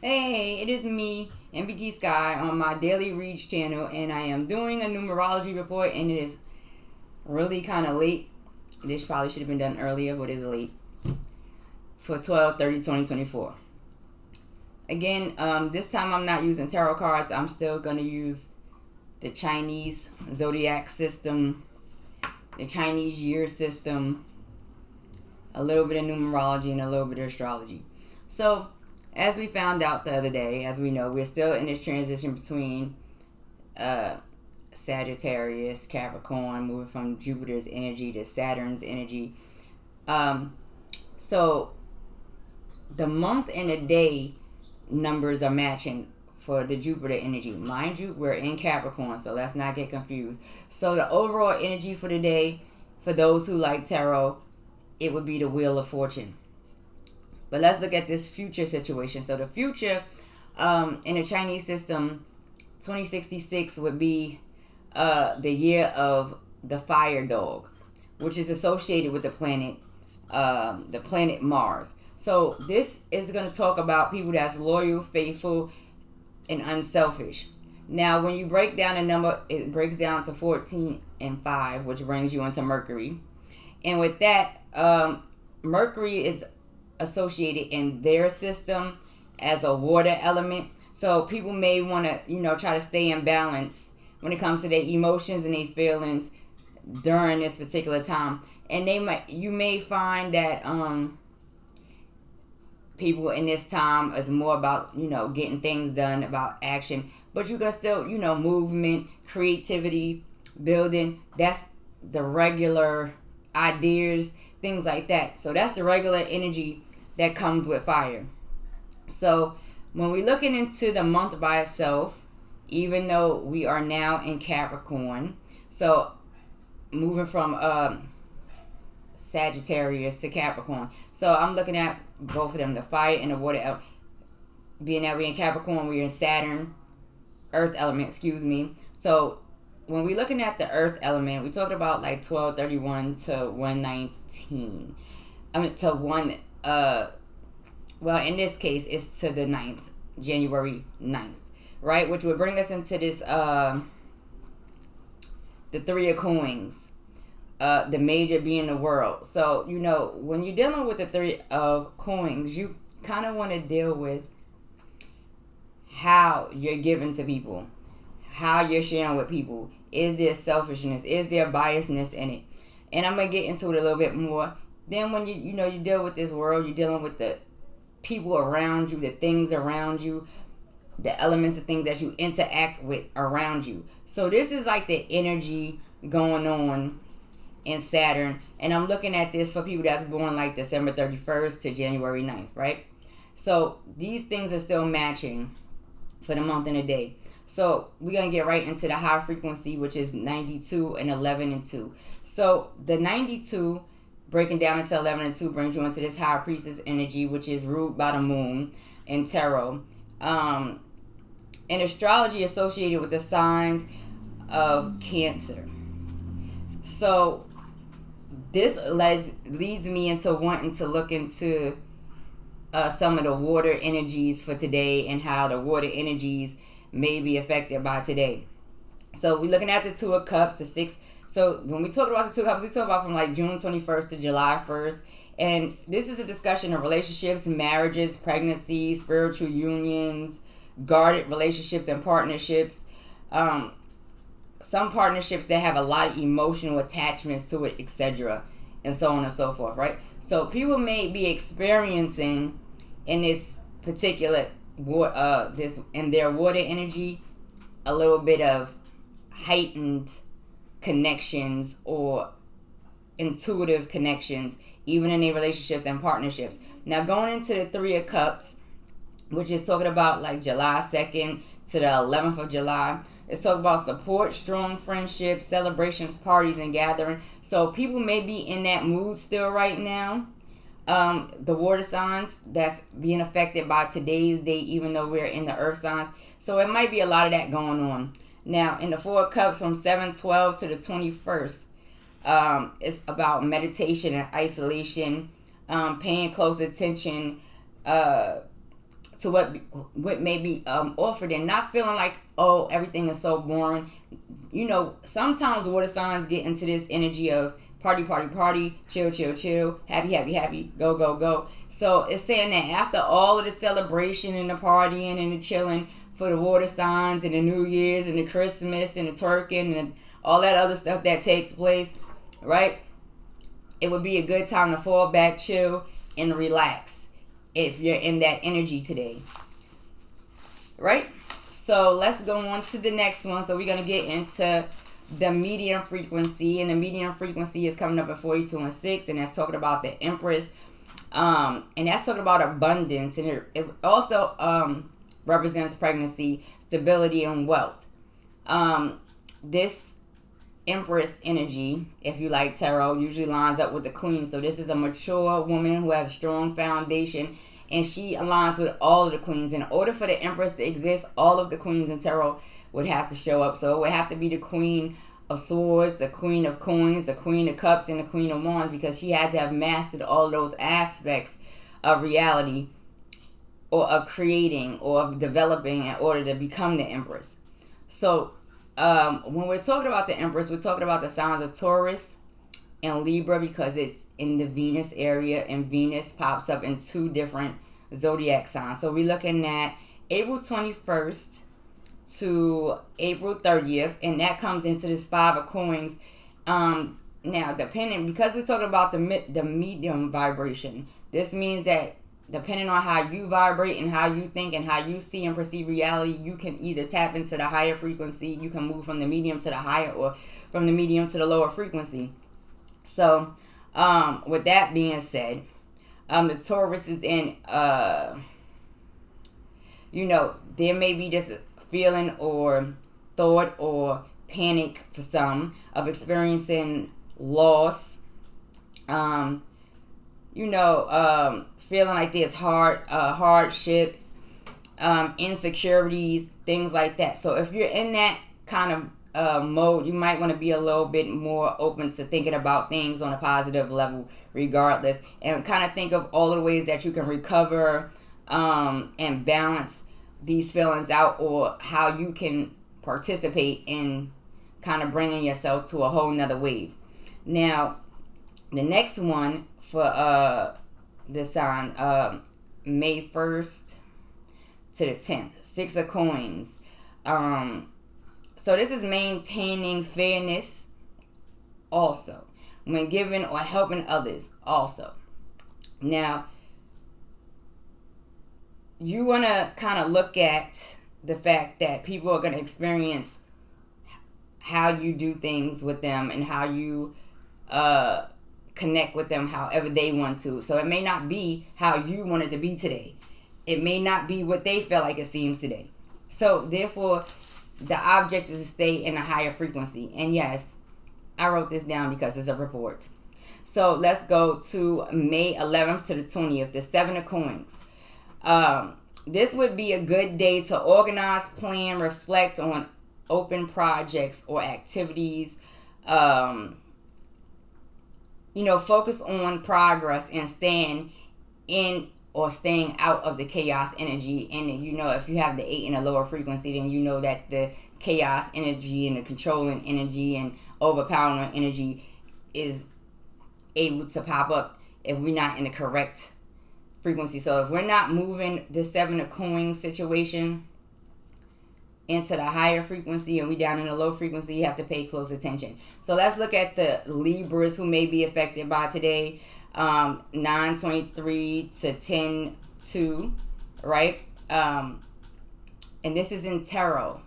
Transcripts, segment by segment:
Hey, it is me, Nbtsky, on my Daily Reads channel, and I am doing a numerology report, and it is really kind of late. This probably should have been done earlier, but it's late for 12/30/2024. Again, this time I'm not using tarot cards. I'm still going to use the Chinese zodiac system, the Chinese year system, a little bit of numerology, and a little bit of astrology. So, as we found out the other day, as we know, we're still in this transition between Sagittarius, Capricorn, moving from Jupiter's energy to Saturn's energy. So the month and the day numbers are matching for the Jupiter energy. Mind you, we're in Capricorn, so let's not get confused. So the overall energy for the day, for those who like tarot, it would be the Wheel of Fortune. But let's look at this future situation. So the future, in the Chinese system, 2066 would be the year of the fire dog, which is associated with the planet Mars. So this is going to talk about people that's loyal, faithful, and unselfish. Now, when you break down the number, it breaks down to 14 and 5, which brings you into Mercury. And with that, Mercury is associated in their system as a water element. So people may want to, try to stay in balance when it comes to their emotions and their feelings during this particular time. And you may find that people in this time is more about, getting things done, about action. But you can still, movement, creativity, building. That's the regular ideas, things like that. So that's the regular energy that comes with fire. So when we're looking into the month by itself, even though we are now in Capricorn, so moving from Sagittarius to Capricorn. So I'm looking at both of them, the fire and the water. Being that we're in Capricorn, we're in Saturn, earth element, excuse me. So when we're looking at the earth element, we talked about like 1231 to 119. To 1... well, in this case, it's to the 9th, January 9th, right? Which would bring us into this, the Three of Coins, the major being the world. So, when you're dealing with the Three of Coins, you kind of want to deal with how you're giving to people, how you're sharing with people. Is there selfishness? Is there biasness in it? And I'm going to get into it a little bit more. Then when you deal with this world, you're dealing with the people around you, the things around you, the elements of things that you interact with around you. So this is like the energy going on in Saturn. And I'm looking at this for people that's born like December 31st to January 9th, right? So these things are still matching for the month and the day. So we're going to get right into the high frequency, which is 92 and 11 and 2. So the 92... breaking down into 11 and 2 brings you into this high priestess energy, which is ruled by the moon in tarot. And astrology associated with the signs of Cancer. So this leads me into wanting to look into some of the water energies for today and how the water energies may be affected by today. So we're looking at the Two of Cups, the Six. So when we talk about the Two of Cups, we talk about from like June 21st to July 1st. And this is a discussion of relationships, marriages, pregnancies, spiritual unions, guarded relationships and partnerships. Some partnerships that have a lot of emotional attachments to it, etc. And so on and so forth, right? So people may be experiencing in this particular, in their water energy, a little bit of heightened connections or intuitive connections, even in their relationships and partnerships. Now, going into the Three of Cups, which is talking about like July 2nd to the 11th of July, it's talking about support, strong friendships, celebrations, parties, and gathering. So people may be in that mood still right now. The water signs that's being affected by today's date, even though we're in the earth signs. So it might be a lot of that going on. Now, in the Four of Cups from 7/12 to the 21st, it's about meditation and isolation, paying close attention to what may be offered, and not feeling like, oh, everything is so boring. You know, sometimes water signs get into this energy of party, party, party, chill, chill, chill, happy, happy, happy, go, go, go. So it's saying that after all of the celebration and the partying and the chilling for the water signs and the New Year's and the Christmas and the twerking and all that other stuff that takes place, right? It would be a good time to fall back, chill, and relax if you're in that energy today, right? So let's go on to the next one. So we're going to get into the medium frequency, and the medium frequency is coming up at 42 and 6, and that's talking about the Empress, and that's talking about abundance, and it also represents pregnancy, stability, and wealth. This Empress energy, if you like tarot, usually lines up with the Queen. So this is a mature woman who has a strong foundation, and she aligns with all of the queens. In order for the Empress to exist, all of the queens in tarot would have to show up. So it would have to be the Queen of Swords, the Queen of Coins, the Queen of Cups, and the Queen of Wands, because she had to have mastered all those aspects of reality, or of creating, or of developing, in order to become the Empress. So when we're talking about the Empress, we're talking about the signs of Taurus and Libra, because it's in the Venus area, and Venus pops up in 2 different zodiac signs. So we're looking at April 21st to April 30th, and that comes into this 5 of coins. Now, depending, because we're talking about the medium vibration, this means that depending on how you vibrate and how you think and how you see and perceive reality, you can either tap into the higher frequency, you can move from the medium to the higher, or from the medium to the lower frequency. So with that being said, the Taurus is in, there may be just a feeling or thought or panic for some of experiencing loss, feeling like there's hardships, insecurities, things like that. So if you're in that kind of mode, you might want to be a little bit more open to thinking about things on a positive level regardless, and kind of think of all the ways that you can recover and balance these feelings out, or how you can participate in kind of bringing yourself to a whole nother wave. Now, the next one for this sign, May 1st to the 10th, 6 of coins. So this is maintaining fairness also when giving or helping others also. Now, you want to kind of look at the fact that people are going to experience how you do things with them, and how you connect with them however they want to. So it may not be how you want it to be today. It may not be what they feel like it seems today. So therefore, the object is to stay in a higher frequency. And yes, I wrote this down because it's a report. So let's go to May 11th to the 20th, the 7 of coins. This would be a good day to organize, plan, reflect on open projects or activities. Focus on progress and staying in or staying out of the chaos energy. And if you have the 8 in a lower frequency, then you know that the chaos energy and the controlling energy and overpowering energy is able to pop up if we're not in the correct frequency. So if we're not moving the 7 of coins situation into the higher frequency and we down in the low frequency, you have to pay close attention. So let's look at the Libras who may be affected by today. 9:23 to 10:2, right? And this is in tarot.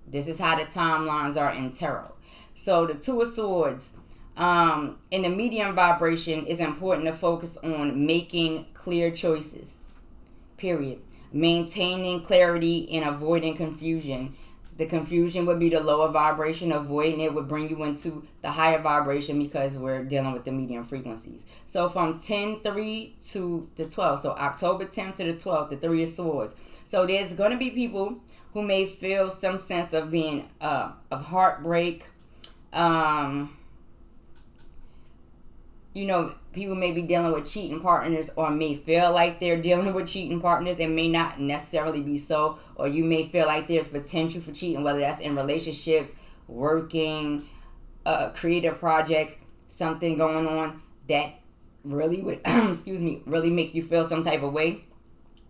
This is how the timelines are in tarot. So the 2 of Swords, in the medium vibration, is important to focus on making clear choices, period. Maintaining clarity and avoiding confusion. The confusion would be the lower vibration. Avoiding it would bring you into the higher vibration, because we're dealing with the medium frequencies. So from 10:3 to the 12th, so October 10th to the 12th, the 3 of Swords. So there's going to be people who may feel some sense of being of heartbreak, people may be dealing with cheating partners, or may feel like they're dealing with cheating partners. It may not necessarily be so, or you may feel like there's potential for cheating, whether that's in relationships, working, creative projects, something going on that really would, really make you feel some type of way.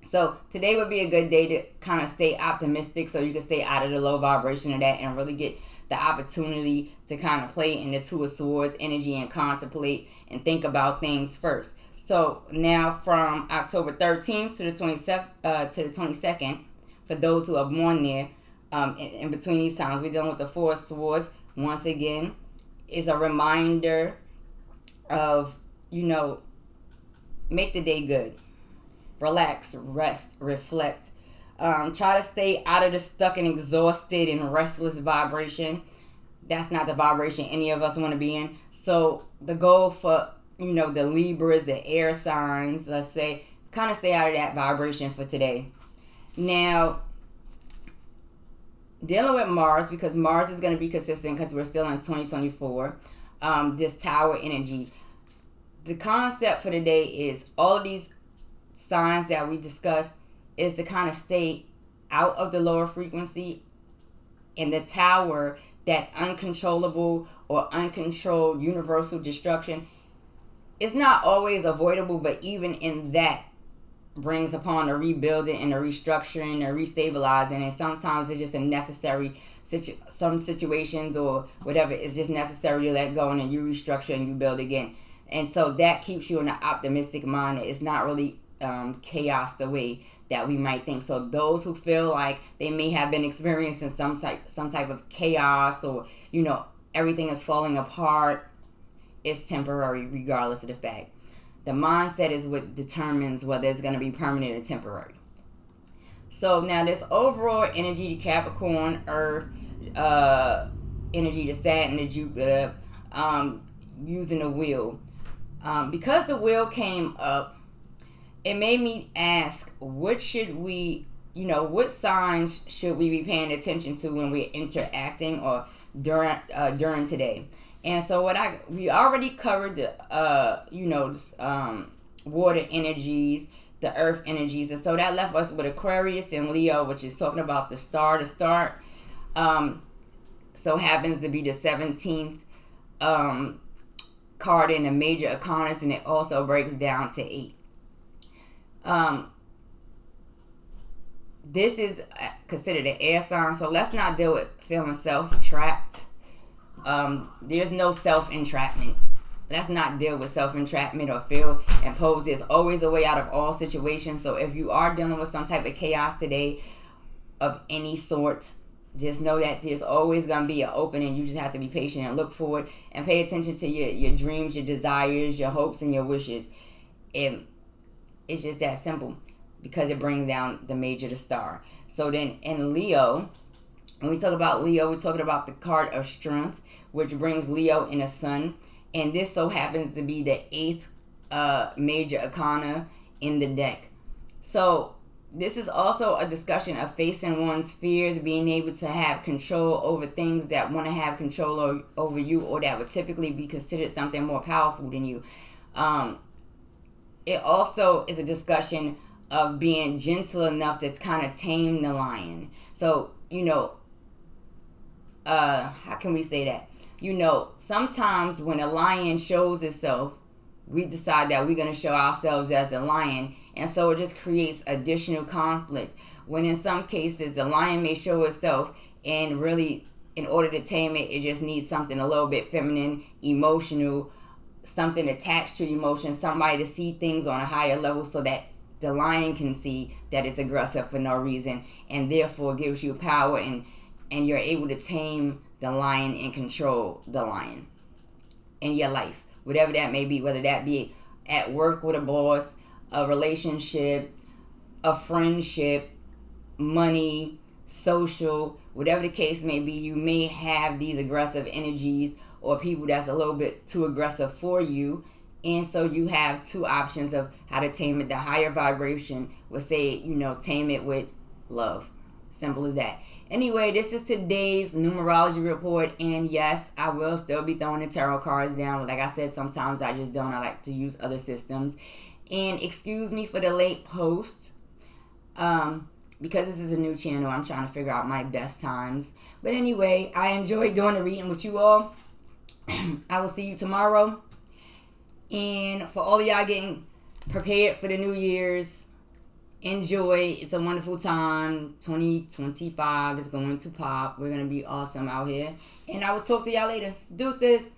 So today would be a good day to kind of stay optimistic, so you can stay out of the low vibration of that and really get the opportunity to kind of play in the Two of Swords energy and contemplate and think about things first. So now from October 13th to the 22nd, for those who are born there, in between these times, we're dealing with the Four of Swords. Once again, is a reminder of, make the day good. Relax, rest, reflect. Try to stay out of the stuck and exhausted and restless vibration. That's not the vibration any of us want to be in. So the goal for, the Libras, the air signs, let's say, kind of stay out of that vibration for today. Now, dealing with Mars, because Mars is going to be consistent because we're still in 2024. This Tower energy. The concept for today is all of these signs that we discussed is to kind of stay out of the lower frequency, and the Tower, that uncontrollable or uncontrolled universal destruction, is not always avoidable, but even in that brings upon a rebuilding and a restructuring or restabilizing, and sometimes it's just a necessary some situations or whatever, it's just necessary to let go, and then you restructure and you build again. And so that keeps you in an optimistic mind. It's not really chaos the way that we might think. So those who feel like they may have been experiencing some type of chaos, or everything is falling apart, it's temporary regardless of the fact. The mindset is what determines whether it's going to be permanent or temporary. So now this overall energy to Capricorn, Earth, energy to Saturn, to Jupiter, using the wheel. Because the wheel came up, it made me ask, what should we, what signs should we be paying attention to when we're interacting or during today? And so we already covered the, water energies, the earth energies. And so that left us with Aquarius and Leo, which is talking about the star to start. So happens to be the 17th card in the major arcanas, and it also breaks down to 8. This is considered an air sign, so let's not deal with feeling self-trapped. There's no self-entrapment. Let's not deal with self-entrapment or feel imposed. There's always a way out of all situations. So if you are dealing with some type of chaos today of any sort, just know that there's always going to be an opening. You just have to be patient and look forward and pay attention to your dreams, your desires, your hopes, and your wishes. And it's just that simple, because it brings down the major, the star. So then in Leo, when we talk about Leo, we're talking about the card of strength, which brings Leo in the sun. And this so happens to be the 8th major arcana in the deck. So this is also a discussion of facing one's fears, being able to have control over things that want to have control over you, or that would typically be considered something more powerful than you. It also is a discussion of being gentle enough to kind of tame the lion. So, how can we say that? Sometimes when a lion shows itself, we decide that we're going to show ourselves as the lion. And so it just creates additional conflict. When in some cases, the lion may show itself, and really, in order to tame it, it just needs something a little bit feminine, emotional, something attached to emotion, somebody to see things on a higher level so that the lion can see that it's aggressive for no reason, and therefore gives you power, and you're able to tame the lion and control the lion in your life, whatever that may be, whether that be at work with a boss, a relationship, a friendship, money, social, whatever the case may be. You may have these aggressive energies or people that's a little bit too aggressive for you. And so you have two options of how to tame it. The higher vibration would say, tame it with love. Simple as that. Anyway, this is today's numerology report, and yes, I will still be throwing the tarot cards down. Like I said, sometimes I just don't. I like to use other systems. And excuse me for the late post. Because this is a new channel, I'm trying to figure out my best times. But anyway, I enjoyed doing the reading with you all. I will see you tomorrow. And for all of y'all getting prepared for the New Year's, enjoy. It's a wonderful time. 2025 is going to pop. We're going to be awesome out here. And I will talk to y'all later. Deuces.